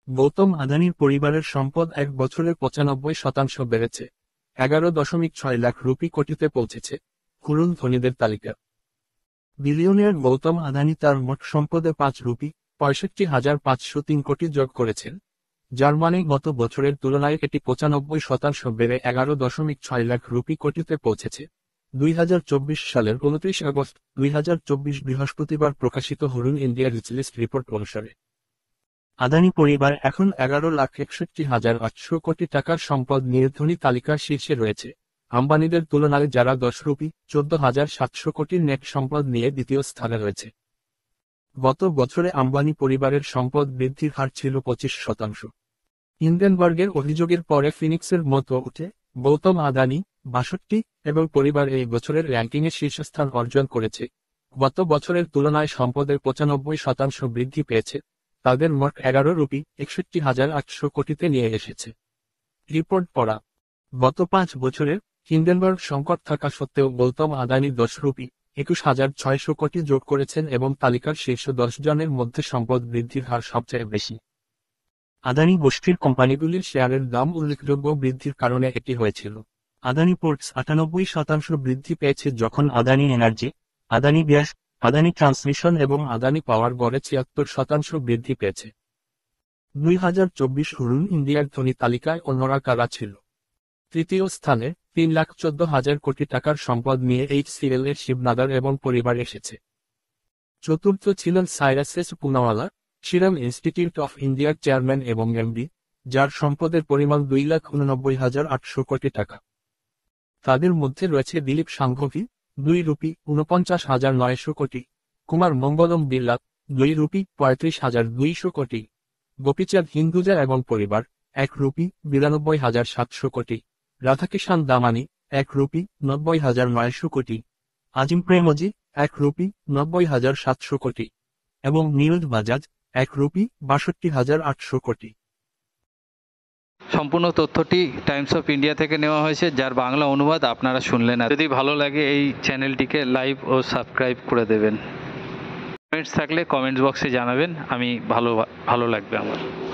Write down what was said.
গৌতম আদানির পরিবারের সম্পদ এক বছরে ৯৫% বেড়েছে, ১১.৬ লাখ রুপি কোটিতে পৌঁছেছে। খুলুন ধনীদের তালিকা। বিলিয়নিয়ার গৌতম আদানি তার মোট সম্পদে ৫,৬৫,৫০৩ কোটি যোগ করেছেন, যার মানে গত বছরের তুলনায় এটি ৯৫% বেড়ে ১১.৬ লাখ রুপি কোটিতে পৌঁছেছে। ২০২৪ সালের ২৯ আগস্ট ২০২৪ বৃহস্পতিবার প্রকাশিত হরুন ইন্ডিয়া রিচলিস্ট রিপোর্ট অনুসারে আদানি পরিবার এখন ১১,৬১,৮০০ কোটি টাকার সম্পদ নিয়ে ধনী তালিকার শীর্ষে রয়েছে। আম্বানিদের তুলনায় যারা ১০ 14,৭০০ কোটির নেট সম্পদ নিয়ে দ্বিতীয় স্থানে রয়েছে। গত বছরে আম্বানি পরিবারের সম্পদ বৃদ্ধির হার ছিল ২৫%। হিন্ডেনবার্গের অভিযোগের পরে ফিনিক্সের মতো উঠে গৌতম আদানি ৬২ এবং পরিবার এই বছরের র্যাঙ্কিংয়ে শীর্ষস্থান অর্জন করেছে। গত বছরের তুলনায় সম্পদের ৯৫% বৃদ্ধি পেয়েছে, তাদের মোট ১১,৬১,৮০০ কোটিতে নিয়ে এসেছে। রিপোর্ট পড়া। গত ৫ বছরের হিন্ডেনবার্গ সংকট থাকা সত্ত্বেও গৌতম আদানি ১০,২১,৬০০ কোটি যোগ করেছেন এবং তালিকার শীর্ষ ১০ জনের মধ্যে সম্পদ বৃদ্ধির হার সবচেয়ে বেশি। আদানি গোষ্ঠীর কোম্পানিগুলির শেয়ারের দাম উল্লেখযোগ্য বৃদ্ধির কারণে এটি হয়েছিল। আদানি পোর্টস ৯৮% বৃদ্ধি পেয়েছে, যখন Adani energy, Adani gas, Adani transmission এবং আদানি পাওয়ার গড়ে ৭৬% বৃদ্ধি পেয়েছে। ২০২৪ হরুন ইন্ডিয়ার ধনী তালিকায় অন্যরা কারা ছিল? তৃতীয় স্থানে ৩,১৪,০০০ কোটি টাকার সম্পদ নিয়ে HCL এর শিব নাদার এবং পরিবার এসেছে। চতুর্থ ছিলেন Cyrus S Poonawalla, serum institute of ইন্ডিয়ার চেয়ারম্যান এবং এমডি, যার সম্পদের পরিমাণ ২,৮৯,৮০০ কোটি টাকা। তাদের মধ্যে রয়েছে দিলীপ সাংঘভি, ২,৪৯,৯০০ কোটি, কুমার মঙ্গলম বিড়লা, ২,৩৫,২০০ কোটি, গোপীচাঁদ হিন্দুজা এবং পরিবার, ১,৯২,৭০০ কোটি, রাধাকিষাণ দামানি, ১,৯০,৯০০ কোটি, আজিম প্রেমজি, ১,৯০,৭০০ কোটি এবং নীরজ বাজাজ, ১,৬২,৮০০ কোটি। সম্পূর্ণ তথ্যটি টাইমস অফ ইন্ডিয়া থেকে নেওয়া হয়েছে, যার বাংলা অনুবাদ আপনারা শুনলেন। যদি ভালো লাগে এই চ্যানেলটিকে লাইক ও সাবস্ক্রাইব করে দেবেন। কমেন্টস থাকলে কমেন্টস বক্সে জানাবেন, আমি ভালো লাগবে আমার।